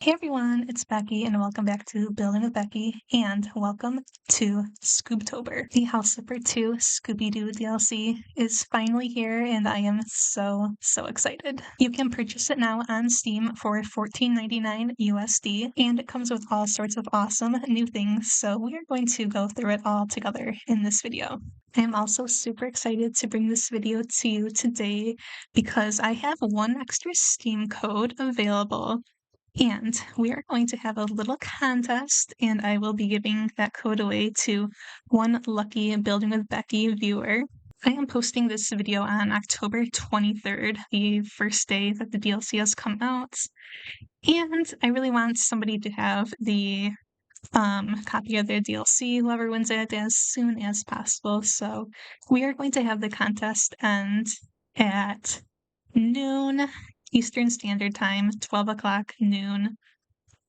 Hey everyone, it's Becky, and welcome back to Building with Becky, and welcome to SCOOBTOBER. The House Flipper 2 Scooby Doo DLC is finally here, and I am so excited. You can purchase it now on Steam for $14.99 USD, and it comes with all sorts of awesome new things, so we are going to go through it all together in this video. I am also super excited to bring this video to you today because I have one extra Steam code available and we are going to have a little contest, and I will be giving that code away to one lucky Building with Becky viewer. I am posting this video on October 23rd, the first day that the DLC has come out, and I really want somebody to have the copy of their DLC, whoever wins it, as soon as possible. So we are going to have the contest end at noon Eastern Standard Time, 12 o'clock noon,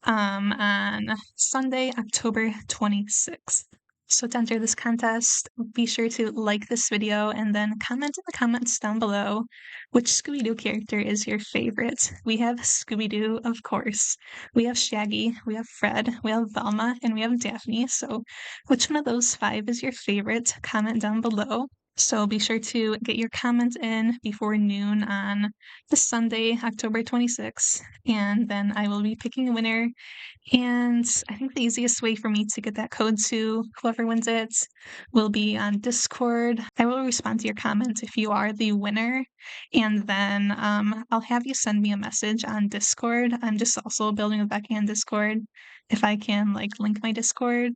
on Sunday, October 26th. So to enter this contest, be sure to like this video and then comment in the comments down below which Scooby-Doo character is your favorite. We have Scooby-Doo, of course. We have Shaggy, we have Fred, we have Velma, and we have Daphne. So which one of those five is your favorite? Comment down below. So be sure to get your comment in before noon on this Sunday, October 26th, and then I will be picking a winner. And I think the easiest way for me to get that code to whoever wins it will be on Discord. I will respond to your comment if you are the winner, and then I'll have you send me a message on Discord. I'm just also building with Becky on Discord. If I can link my Discord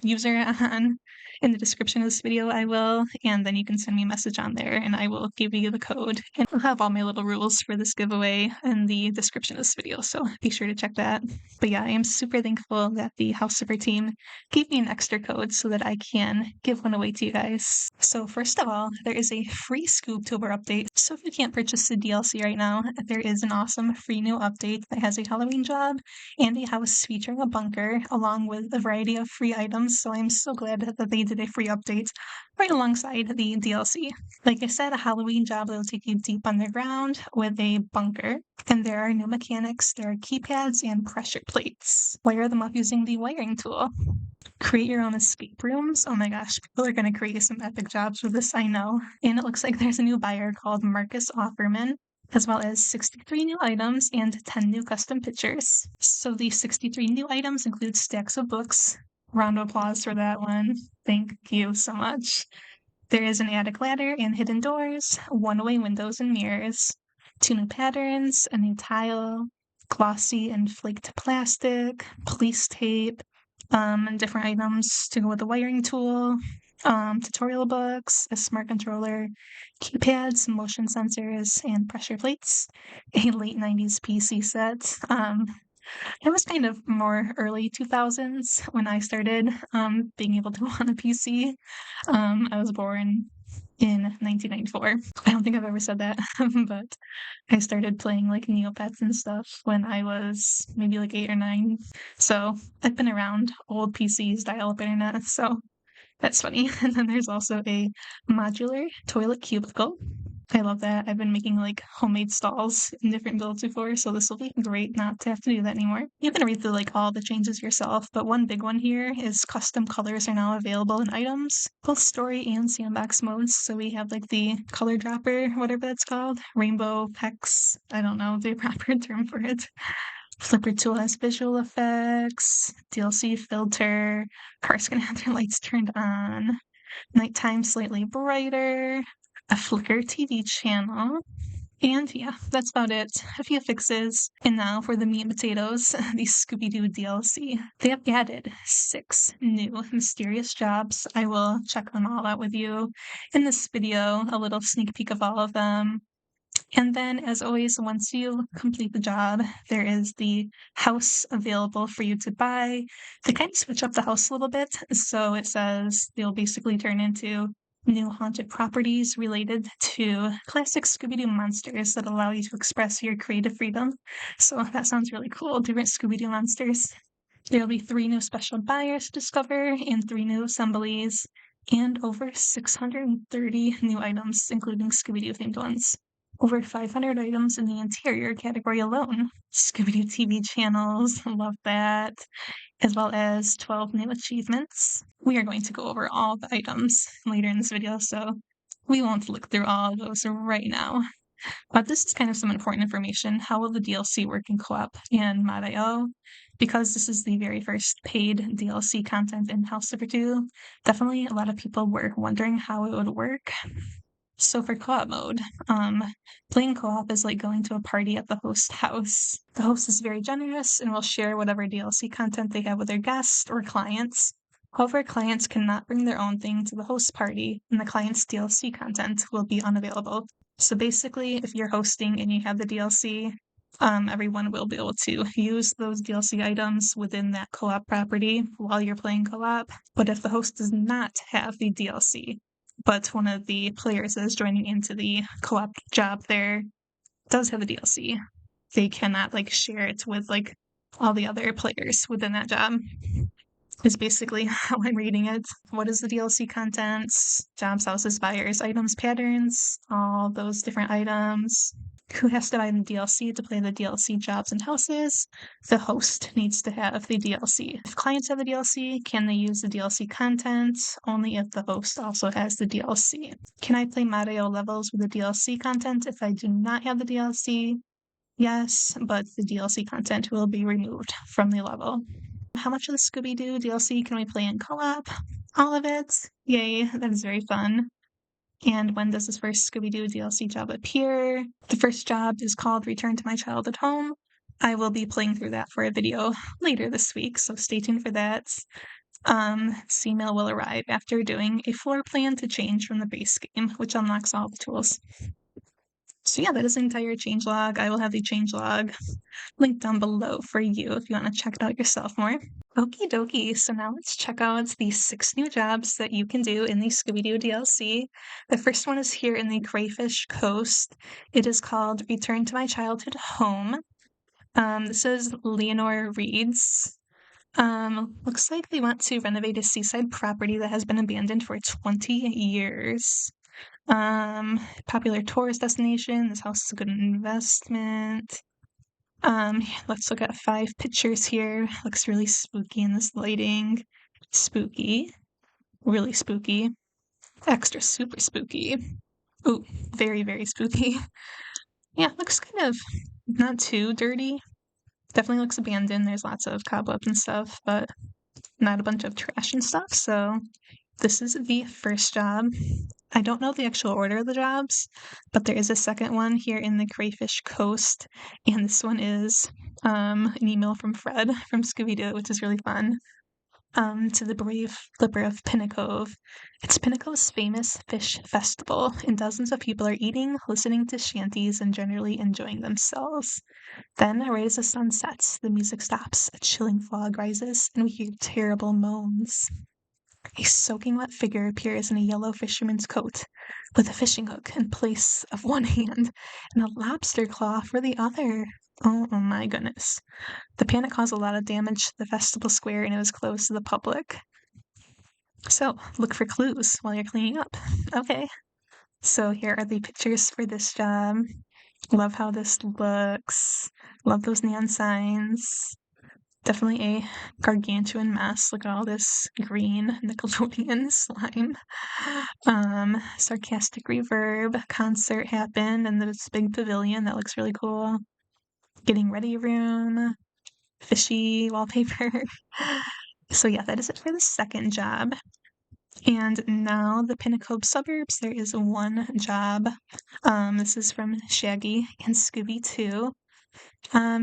user on in the description of this video, I will, and then you can send me a message on there and I will give you the code. And I'll have all my little rules for this giveaway in the description of this video, so be sure to check that. But yeah, I am super thankful that the House Flipper team gave me an extra code so that I can give one away to you guys. So first of all, there is a free SCOOBTOBER update. So if you can't purchase the DLC right now, there is an awesome free new update that has a Halloween job and a house featuring a bunker, along with a variety of free items. So I'm so glad that they did a free update right alongside the DLC. Like I said, a Halloween job that will take you deep underground with a bunker. And there are new mechanics. There are keypads and pressure plates. Wire them up using the wiring tool. Create your own escape rooms. Oh my gosh, people are going to create some epic jobs with this, I know. And it looks like there's a new buyer called Marcus Offerman, as well as 63 new items and 10 new custom pictures. So the 63 new items include stacks of books. Round of applause for that one. Thank you so much. There is an attic ladder and hidden doors, one-way windows and mirrors, 2 new patterns, a new tile, glossy and flaked plastic, police tape, and different items to go with the wiring tool, tutorial books, a smart controller, keypads, motion sensors, and pressure plates, a late 90s PC set. It was kind of more early 2000s when I started being able to on a PC. I was born in 1994. I don't think I've ever said that, but I started playing Neopets and stuff when I was maybe 8 or 9. So I've been around old PCs, dial-up internet, so that's funny. And then there's also a modular toilet cubicle. I love that. I've been making homemade stalls in different builds before, so this will be great not to have to do that anymore. You can read through all the changes yourself, but one big one here is custom colors are now available in items, both story and sandbox modes. So we have the color dropper, whatever that's called, rainbow pecs. I don't know the proper term for it. Flipper tool has visual effects, DLC filter, cars can have their lights turned on, nighttime slightly brighter, a Flickr TV channel, and yeah, that's about it. A few fixes. And now for the meat and potatoes, the Scooby Doo DLC. They have added 6 new mysterious jobs. I will check them all out with you in this video, a little sneak peek of all of them. And then, as always, once you complete the job, there is the house available for you to buy. They kind of switch up the house a little bit. So it says they'll basically turn into new haunted properties related to classic Scooby-Doo monsters that allow you to express your creative freedom. So that sounds really cool. Different Scooby-Doo monsters. There'll be 3 new special buyers to discover and 3 new assemblies and over 630 new items, including Scooby-Doo themed ones. Over 500 items in the interior category alone. Scooby Doo TV channels, love that, as well as 12 new achievements. We are going to go over all the items later in this video, so we won't look through all of those right now. But this is kind of some important information. How will the DLC work in co-op and Mod.io? Because this is the very first paid DLC content in House Super 2, definitely a lot of people were wondering how it would work. So for co-op mode, playing co-op is like going to a party at the host house. The host is very generous and will share whatever DLC content they have with their guests or clients. However, clients cannot bring their own thing to the host party, and the client's DLC content will be unavailable. So basically, if you're hosting and you have the DLC, everyone will be able to use those DLC items within that co-op property while you're playing co-op. But if the host does not have the DLC, but one of the players that is joining into the co-op job there does have the DLC, they cannot like share it with like all the other players within that job. Is basically how I'm reading it. What is the DLC contents? Jobs, houses, buyers, items, patterns, all those different items. Who has to buy the DLC to play the DLC jobs and houses? The host needs to have the DLC. If clients have the DLC, can they use the DLC content? Only if the host also has the DLC. Can I play Mod.io levels with the DLC content if I do not have the DLC? Yes, but the DLC content will be removed from the level. How much of the Scooby Doo DLC can we play in co-op? All of it. Yay, that is very fun. And when does this first Scooby Doo DLC job appear? The first job is called Return to My Childhood Home. I will be playing through that for a video later this week, so stay tuned for that. This email will arrive after doing a floor plan to change from the base game, which unlocks all the tools. So yeah, that is the entire changelog. I will have the changelog linked down below for you if you want to check it out yourself more. Okie dokie, so now let's check out the 6 new jobs that you can do in the Scooby-Doo DLC. The first one is here in the Crayfish Coast. It is called Return to My Childhood Home. This is Leonore Reed's. Looks like they want to renovate a seaside property that has been abandoned for 20 years. Popular tourist destination. This house is a good investment. Let's look at 5 pictures here. Looks really spooky in this lighting. Spooky. Really spooky. Extra super spooky. Ooh, very, very spooky. Yeah, looks kind of not too dirty. Definitely looks abandoned. There's lots of cobwebs and stuff, but not a bunch of trash and stuff. So this is the first job. I don't know the actual order of the jobs, but there is a second one here in the Crayfish Coast, and this one is an email from Fred from Scooby Doo, which is really fun. To the brave flipper of Pinnacove. It's Pinnacove's famous fish festival, and dozens of people are eating, listening to shanties, and generally enjoying themselves. Then, right as the sun sets, the music stops, a chilling fog rises, and we hear terrible moans. A soaking wet figure appears in a yellow fisherman's coat, with a fishing hook in place of one hand and a lobster claw for the other. Oh my goodness. The panic caused a lot of damage to the festival square and it was closed to the public. So, look for clues while you're cleaning up. Okay. So, here are the pictures for this job. Love how this looks. Love those neon signs. Definitely a gargantuan mess. Look at all this green Nickelodeon slime. Sarcastic reverb. Concert happened in this big pavilion. That looks really cool. Getting ready room. Fishy wallpaper. So yeah, that is it for the second job. And now the Pinnacove suburbs, there is one job. This is from Shaggy and Scooby 2.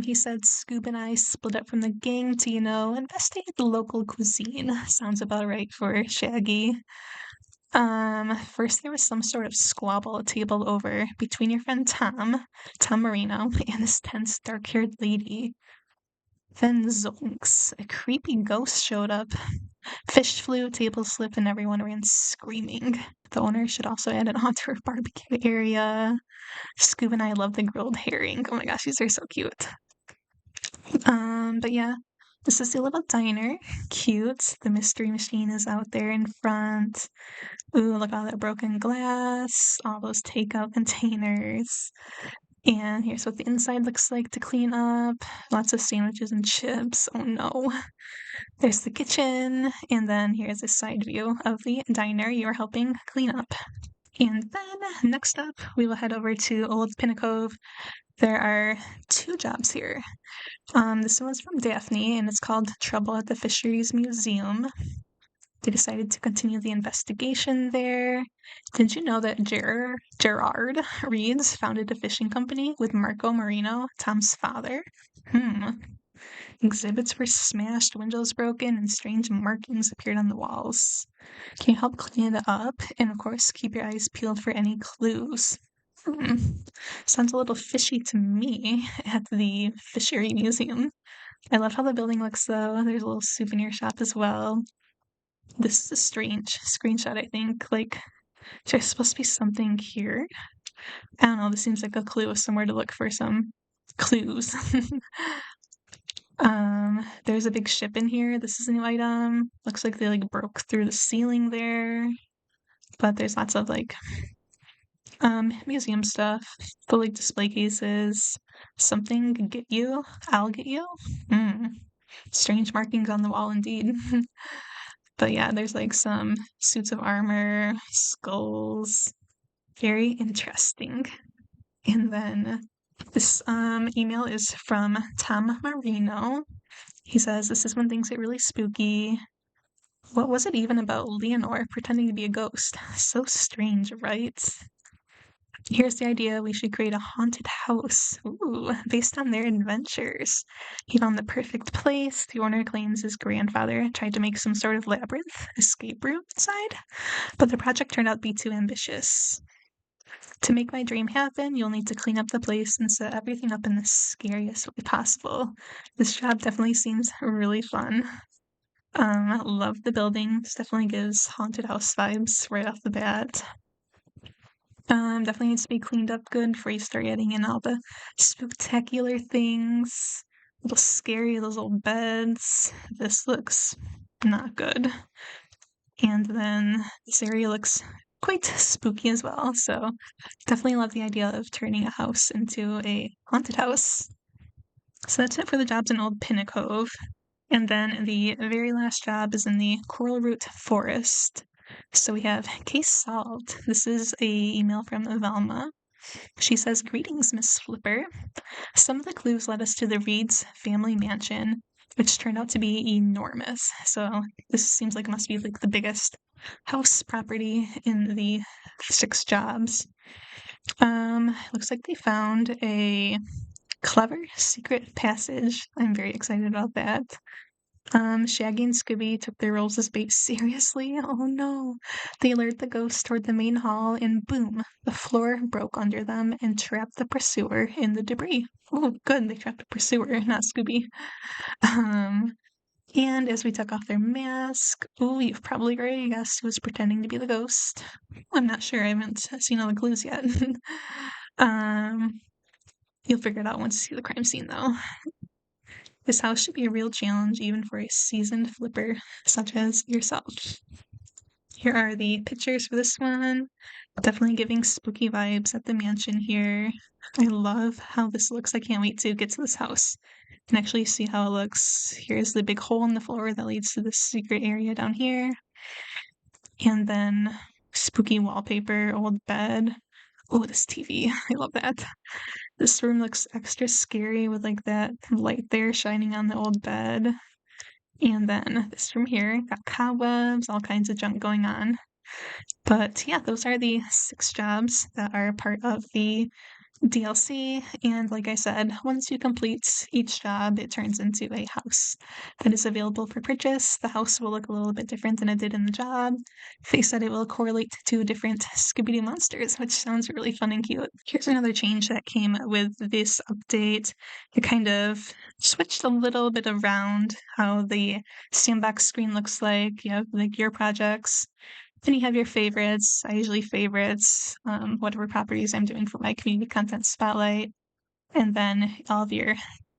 He said Scoob and I split up from the gang to, investigate the local cuisine. Sounds about right for Shaggy. First there was some sort of squabble at table over between your friend Tom Marino, and this tense dark-haired lady. Then zonks, a creepy ghost showed up. Fish flew, table slipped, and everyone ran screaming. The owner should also add an outdoor barbecue area. Scoob and I love the grilled herring. Oh my gosh, these are so cute. But yeah, This is the little diner. Cute. The mystery machine is out there in front. Ooh, look at all that broken glass, all those takeout containers. And here's what the inside looks like to clean up. Lots of sandwiches and chips. Oh no. There's the kitchen. And then here's a side view of the diner you're helping clean up. And then next up, we will head over to Old Pinnacove. There are 2 jobs here. This one's from Daphne, and it's called Trouble at the Fisheries Museum. They decided to continue the investigation there. Did you know that Gerard Reeds founded a fishing company with Marco Marino, Tom's father? Exhibits were smashed, windows broken, and strange markings appeared on the walls. Can you help clean it up? And of course, keep your eyes peeled for any clues. Sounds a little fishy to me at the Fishery Museum. I love how the building looks though. There's a little souvenir shop as well. This is a strange screenshot, I think. Like, there's supposed to be something here. I don't know, this seems like a clue of somewhere to look for some clues. There's a big ship in here. This is a new item. Looks like they like broke through the ceiling there. But there's lots of like museum stuff. The like display cases. Something get you. I'll get you. Strange markings on the wall indeed. But yeah, there's like some suits of armor, skulls. Very interesting. And then this email is from Tom Marino. He says, this is when things get really spooky. What was it even about Leonore pretending to be a ghost? So strange, right? Here's the idea. We should create a haunted house. Ooh, based on their adventures. He found the perfect place. The owner claims his grandfather tried to make some sort of labyrinth escape route inside, but the project turned out to be too ambitious. To make my dream happen, you'll need to clean up the place and set everything up in the scariest way possible. This job definitely seems really fun. Love the building. This definitely gives haunted house vibes right off the bat. Definitely needs to be cleaned up good before you start adding in all the spectacular things. A little scary, those old beds. This looks not good. And then this area looks quite spooky as well, so definitely love the idea of turning a house into a haunted house. So that's it for the jobs in Old Pinnacove. And then the very last job is in the Coral Root Forest. So we have case solved. This is a email from Velma. She says, greetings, Miss Flipper. Some of the clues led us to the Reeds family mansion, which turned out to be enormous. So this seems like it must be like the biggest house property in the 6 jobs. Looks like they found a clever secret passage. I'm very excited about that. Shaggy and Scooby took their roles as bait seriously. Oh no. They lured the ghost toward the main hall and boom, the floor broke under them and trapped the pursuer in the debris. Oh good, they trapped the pursuer, not Scooby. And as we took off their mask, oh, you've probably already guessed who was pretending to be the ghost. I'm not sure, I haven't seen all the clues yet. You'll figure it out once you see the crime scene though. This house should be a real challenge even for a seasoned flipper such as yourself. Here are the pictures for this one. Definitely giving spooky vibes at the mansion here. I love how this looks. I can't wait to get to this house and actually see how it looks. Here's the big hole in the floor that leads to this secret area down here. And then spooky wallpaper, old bed. Oh, this TV. I love that. This room looks extra scary with like that light there shining on the old bed. And then this room here got cobwebs, all kinds of junk going on. But yeah, those are the 6 jobs that are part of the DLC. And like I said, once you complete each job, it turns into a house that is available for purchase. The house will look a little bit different than it did in the job. They said it will correlate to different Scooby Doo monsters, which sounds really fun and cute. Here's another change that came with this update. It kind of switched a little bit around how the sandbox screen looks like. You have like your projects. Then you have your favorites. I usually favorites whatever properties I'm doing for my community content spotlight. And then all of your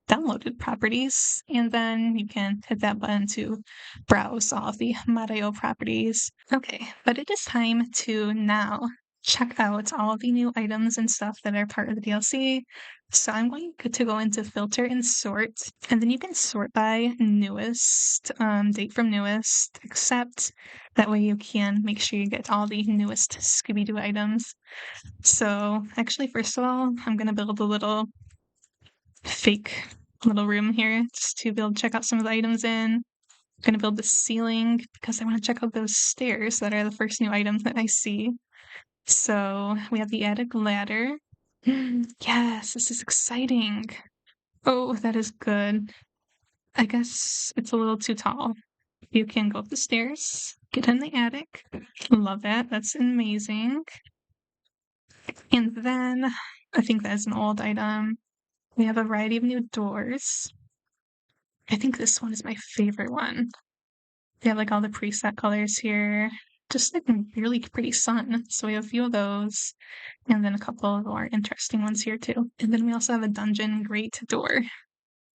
downloaded properties, and then you can hit that button to browse all of the Mod.io properties. Okay, but it is time to now check out all of the new items and stuff that are part of the DLC. So I'm going to go into filter and sort, and then you can sort by newest, date from newest, except that way you can make sure you get all the newest Scooby Doo items. So actually, first of all, I'm going to build a little fake little room here just to be able to check out some of the items in. I'm going to build the ceiling because I want to check out those stairs that are the first new items that I see. So we have the attic ladder. Yes, this is exciting. Oh, that is good. I guess it's a little too tall. You can go up the stairs, get in the attic. Love that. That's amazing. And then I think that's an old item. We have a variety of new doors. I think this one is my favorite one. They have like all the preset colors here. Just like a really pretty sun. So we have a few of those. And then a couple of more interesting ones here too. And then we also have a dungeon grate door,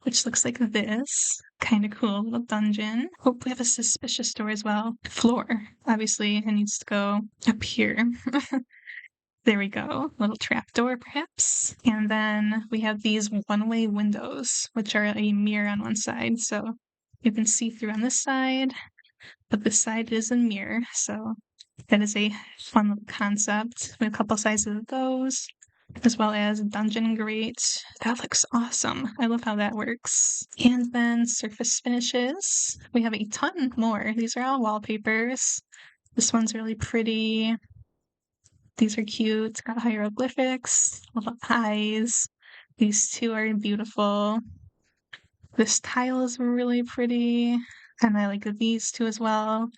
which looks like this. Kind of cool little dungeon. Oh, we have a suspicious door as well. Floor. Obviously, it needs to go up here. There we go. Little trapdoor, perhaps. And then we have these one-way windows, which are a mirror on one side. So you can see through on this side, but this side is a mirror. So that is a fun little concept. We have a couple sizes of those, as well as dungeon grate. That looks awesome. I love how that works. And then surface finishes. We have a ton more. These are all wallpapers. This one's really pretty. These are cute. It's got hieroglyphics, little eyes. These two are beautiful. This tile is really pretty. And I like these two as well.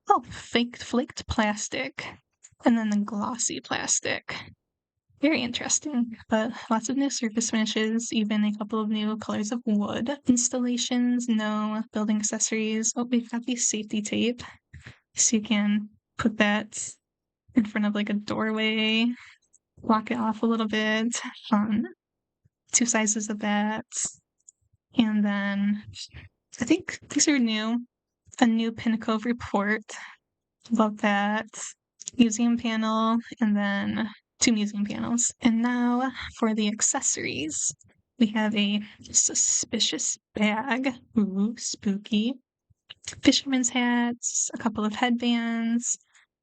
Oh, flaked plastic. And then the glossy plastic. Very interesting, but lots of new surface finishes, even a couple of new colors of wood. Installations, no building accessories. Oh, we've got the safety tape. So you can put that in front of like a doorway, block it off a little bit. Fun. Two sizes of that. And then I think these are new. A new Pinnacle report. Love that. Museum panel, and then two museum panels. And now for the accessories. We have a suspicious bag. Ooh, spooky. Fisherman's hats, a couple of headbands,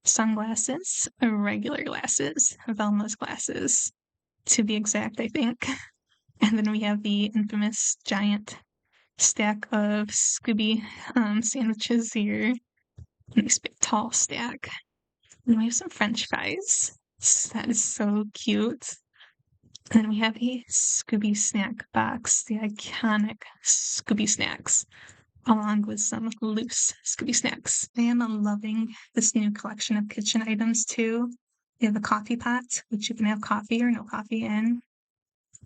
sunglasses, regular glasses, Velma's glasses, to be exact, I think. And then we have the infamous giant stack of Scooby sandwiches here. Nice big tall stack. And we have some French fries. That is so cute. And then we have a Scooby snack box, the iconic Scooby snacks, along with some loose Scooby snacks. I am loving this new collection of kitchen items too. We have a coffee pot, which you can have coffee or no coffee in,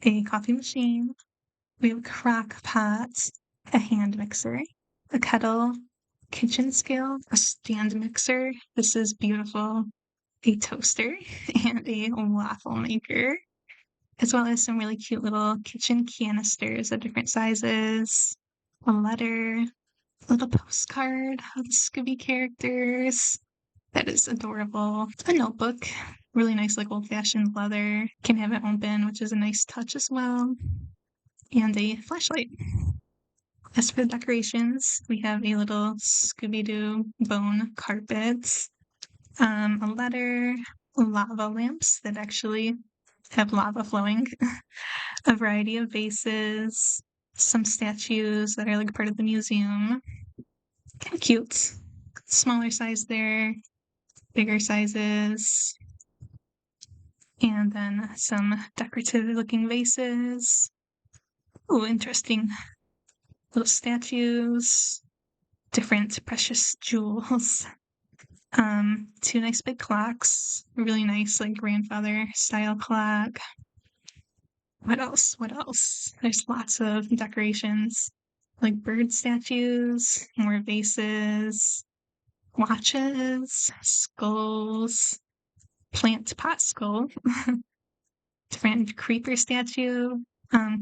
a coffee machine. We have a crock pot, a hand mixer, a kettle, kitchen scale, a stand mixer. This is beautiful. A toaster and a waffle maker, as well as some really cute little kitchen canisters of different sizes, a letter, a little postcard of the Scooby characters. That is adorable. A notebook, really nice, like old-fashioned leather. Can have it open, which is a nice touch as well. And a flashlight. As for the decorations, we have a little Scooby Doo bone carpet, a letter, lava lamps that actually have lava flowing, a variety of vases, some statues that are like part of the museum. Kind of cute. Smaller size there, bigger sizes, and then some decorative looking vases. Oh, interesting. Little statues, different precious jewels. Two nice big clocks, really nice like grandfather style clock. What else? What else? There's lots of decorations, like bird statues, more vases, watches, skulls, plant pot skull, different creeper statue,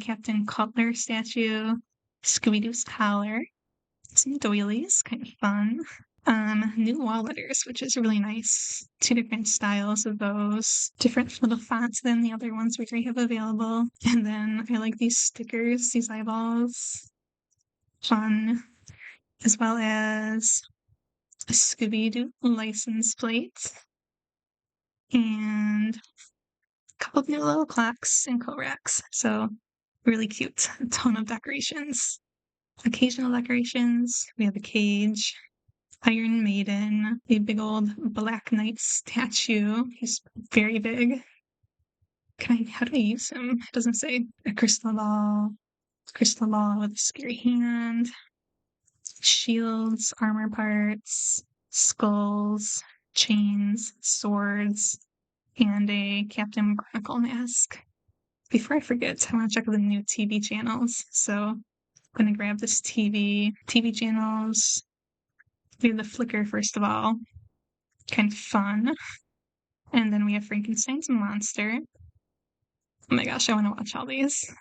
Captain Cutler statue, Scooby Doo's collar, some doilies, kind of fun. New wall letters, which is really nice. 2 different styles of those, different little fonts than the other ones which I have available. And then I like these stickers, these eyeballs, fun, as well as a Scooby Doo license plate and a couple of new little clocks and coat racks. So really cute. A ton of decorations. Occasional decorations. We have a cage, Iron Maiden, a big old Black Knight statue. He's very big. How do I use him? It doesn't say. A crystal ball with a scary hand, shields, armor parts, skulls, chains, swords, and a Captain Chronicle mask. Before I forget, I want to check the new TV channels. So I'm going to grab this TV channels. We have the Flicker, first of all. Kind of fun. And then we have Frankenstein's monster. Oh my gosh, I want to watch all these.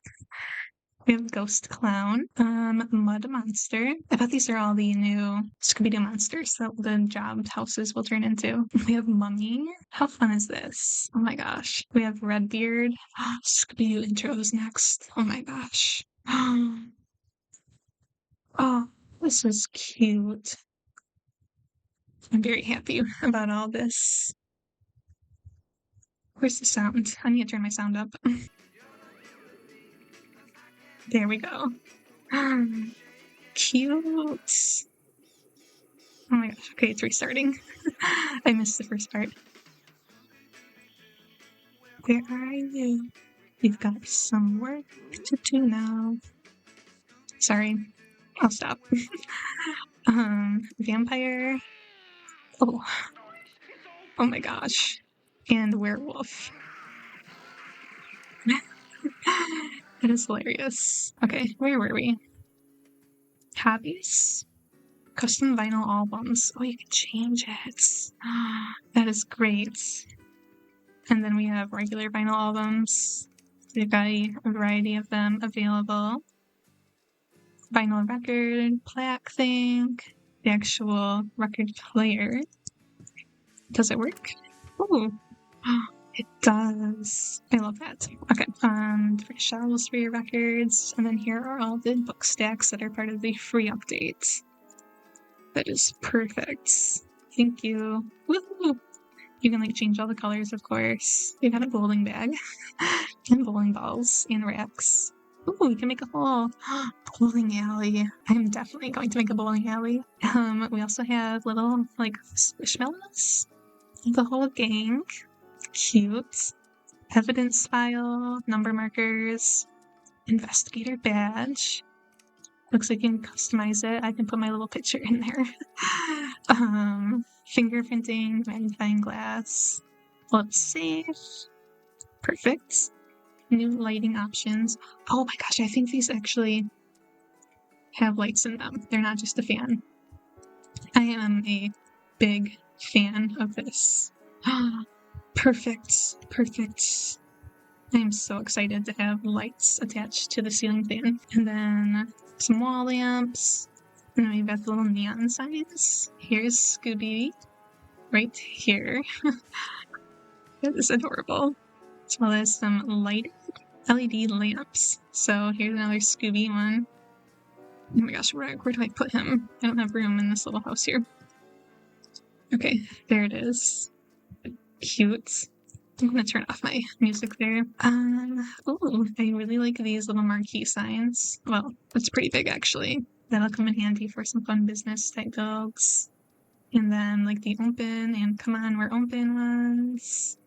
We have Ghost Clown, Mud Monster. I bet these are all the new Scooby-Doo monsters that the job houses will turn into. We have Mummy. How fun is this? Oh my gosh. We have Redbeard. Scooby-Doo intros next. Oh my gosh. Oh, this is cute. I'm very happy about all this. Where's the sound? I need to turn my sound up. There we go. Cute. Oh my gosh. Okay, it's restarting. I missed the first part. Where are you? We've got some work to do now. Sorry. I'll stop. Vampire. Oh. Oh my gosh. And werewolf. That is hilarious. Okay, where were we? Hobbies? Custom vinyl albums. Oh, you can change it. That is great. And then we have regular vinyl albums. We've got a variety of them available. Vinyl record, plaque thing, the actual record player. Does it work? Oh, it does. I love that. Okay, different shelves for your records. And then here are all the book stacks that are part of the free update. That is perfect. Thank you. Woohoo! You can change all the colors, of course. We got a bowling bag and bowling balls and racks. Ooh, we can make a whole bowling alley. I'm definitely going to make a bowling alley. We also have little squishmallows. The whole gang. Cute. Evidence file, number markers, investigator badge. Looks like you can customize it. I can put my little picture in there. Fingerprinting, magnifying glass. Lip safe. Perfect. New lighting options. Oh my gosh, I think these actually have lights in them. They're not just a fan. I am a big fan of this. Perfect. Perfect. I am so excited to have lights attached to the ceiling fan. And then some wall lamps. And then we've got the little neon signs. Here's Scooby right here. That is adorable. As well as some lighted LED lamps. So here's another Scooby one. Oh my gosh, where do I put him? I don't have room in this little house here. Okay, there it is. Cute. I'm gonna turn off my music there. Oh, I really like these little marquee signs. Well, that's pretty big actually. That'll come in handy for some fun business type builds. And then the open and come on, we're open ones.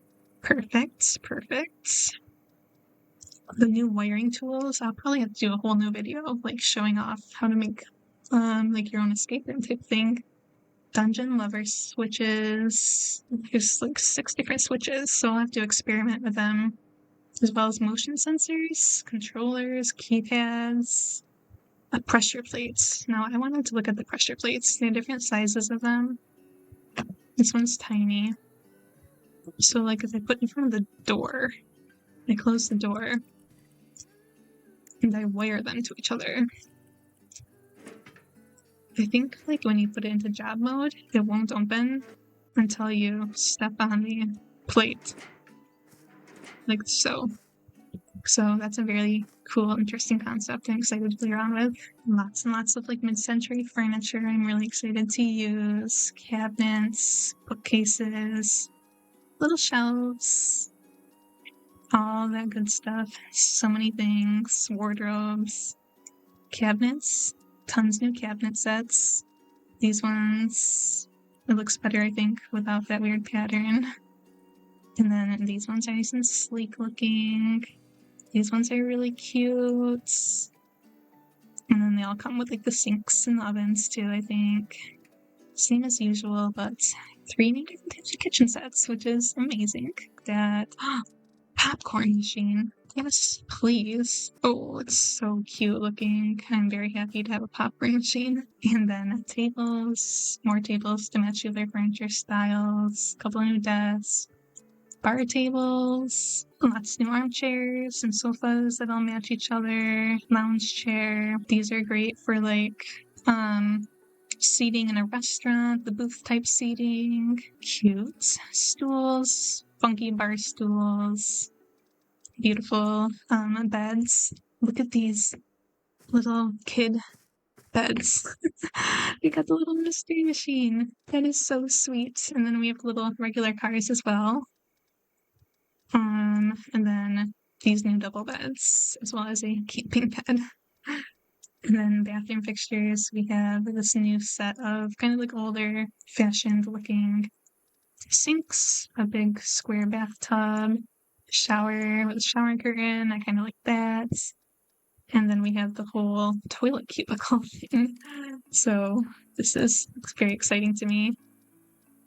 Perfect, perfect. The new wiring tools, I'll probably have to do a whole new video of showing off how to make your own escape room type thing. Dungeon lever switches. There's 6 different switches, so I'll have to experiment with them. As well as motion sensors, controllers, keypads, pressure plates. Now I wanted to look at the pressure plates. There are different sizes of them. This one's tiny. So if I put it in front of the door, I close the door, and I wire them to each other. I think, like, when you put it into job mode, it won't open until you step on the plate. Like so. So that's a very cool, interesting concept I'm excited to play around with. Lots and lots of, like, mid-century furniture I'm really excited to use. Cabinets, bookcases, little shelves, all that good stuff. So many things. Wardrobes, cabinets, tons new cabinet sets. These ones, it looks better, I think, without that weird pattern. And then these ones are nice and sleek looking. These ones are really cute. And then they all come with, like, the sinks and the ovens too, I think. Same as usual, but 3 new different types of kitchen sets, which is amazing. That popcorn machine. Yes, please. Oh, it's so cute looking. I'm very happy to have a popcorn machine. And then tables, more tables to match other furniture styles, a couple of new desks, bar tables, lots of new armchairs and sofas that all match each other, lounge chair. These are great for, like, seating in a restaurant, the booth type seating. Cute. Stools, funky bar stools. Beautiful beds. Look at these little kid beds. We got the little mystery machine. That is so sweet. And then we have little regular cars as well. And then these new double beds, as well as a camping bed. And then bathroom fixtures, we have this new set of kind of like older fashioned looking sinks, a big square bathtub, shower with a shower curtain. I kind of like that. And then we have the whole toilet cubicle thing. So this is very exciting to me.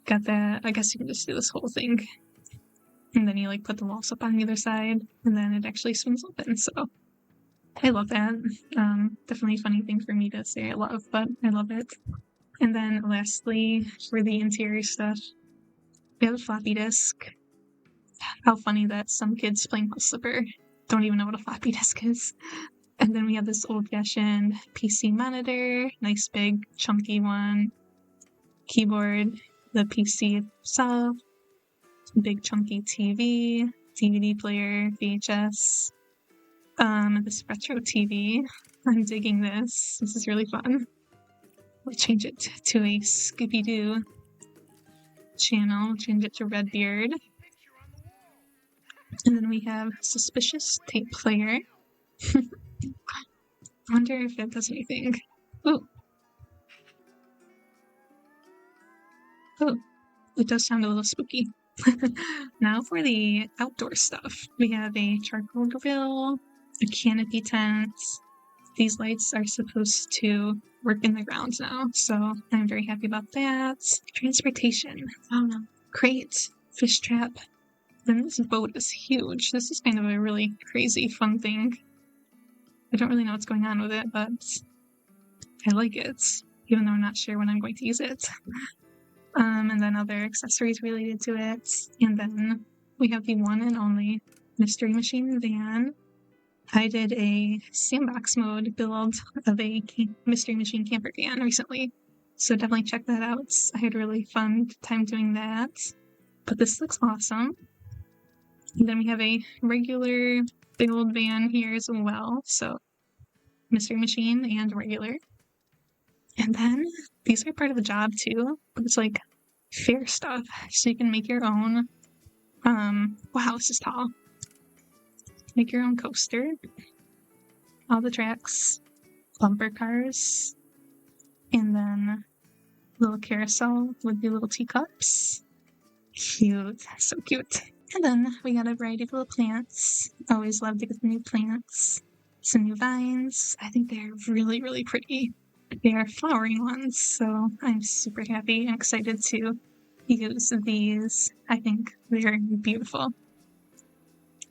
Got that. I guess you can just do this whole thing. And then you, like, put the walls up on the other side, and then it actually swings open. So I love that. Definitely a funny thing for me to say I love, but I love it. And then lastly, for the interior stuff, we have a floppy disk. How funny that some kids playing House Slipper don't even know what a floppy disk is. And then we have this old-fashioned PC monitor, nice big chunky one, keyboard, the PC itself, big chunky TV, DVD player, VHS, this retro TV. I'm digging this. This is really fun. We'll change it to a Scooby Doo channel, change it to Redbeard. And then we have Suspicious Tape Player. I wonder if it does anything. Oh, it does sound a little spooky. Now for the outdoor stuff. We have a charcoal grill, a canopy tent. These lights are supposed to work in the ground now, so I'm very happy about that. Transportation. Oh no. Crate. Fish trap. Then this boat is huge. This is kind of a really crazy, fun thing. I don't really know what's going on with it, but I like it, even though I'm not sure when I'm going to use it. And then other accessories related to it. And then we have the one and only Mystery Machine van. I did a sandbox mode build of a Mystery Machine camper van recently, so definitely check that out. I had a really fun time doing that. But this looks awesome. And then we have a regular big old van here as well, so Mystery Machine and regular. And then these are part of the job too, but it's like fair stuff, so you can make your own, wow, this is tall. Make your own coaster, all the tracks, bumper cars, and then little carousel with the little teacups. Cute, so cute. And then we got a variety of little plants. Always love to get the new plants. Some new vines. I think they're really, really pretty. They are flowering ones, so I'm super happy and excited to use these. I think they're beautiful.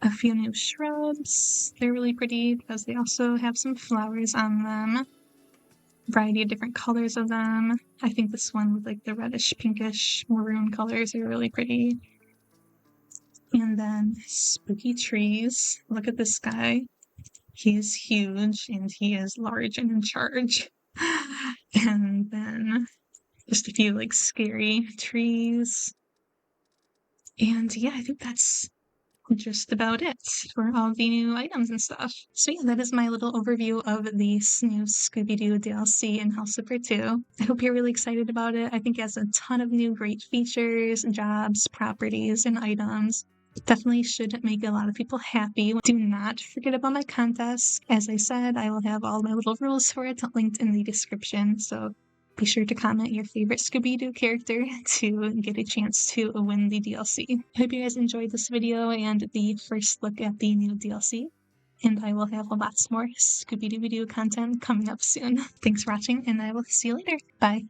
A few new shrubs. They're really pretty because they also have some flowers on them. Variety of different colors of them. I think this one with like the reddish, pinkish, maroon colors are really pretty. And then spooky trees. Look at this guy. He is huge and he is large and in charge. And then just a few like scary trees. And yeah, I think that's just about it for all the new items and stuff. So yeah, that is my little overview of the new Scooby Doo DLC in House Flipper 2. I hope you're really excited about it. I think it has a ton of new great features, jobs, properties, and items. Definitely should make a lot of people happy. Do not forget about my contest. As I said, I will have all my little rules for it linked in the description, so be sure to comment your favorite Scooby-Doo character to get a chance to win the DLC. I hope you guys enjoyed this video and the first look at the new DLC, and I will have lots more Scooby-Doo video content coming up soon. Thanks for watching, and I will see you later. Bye!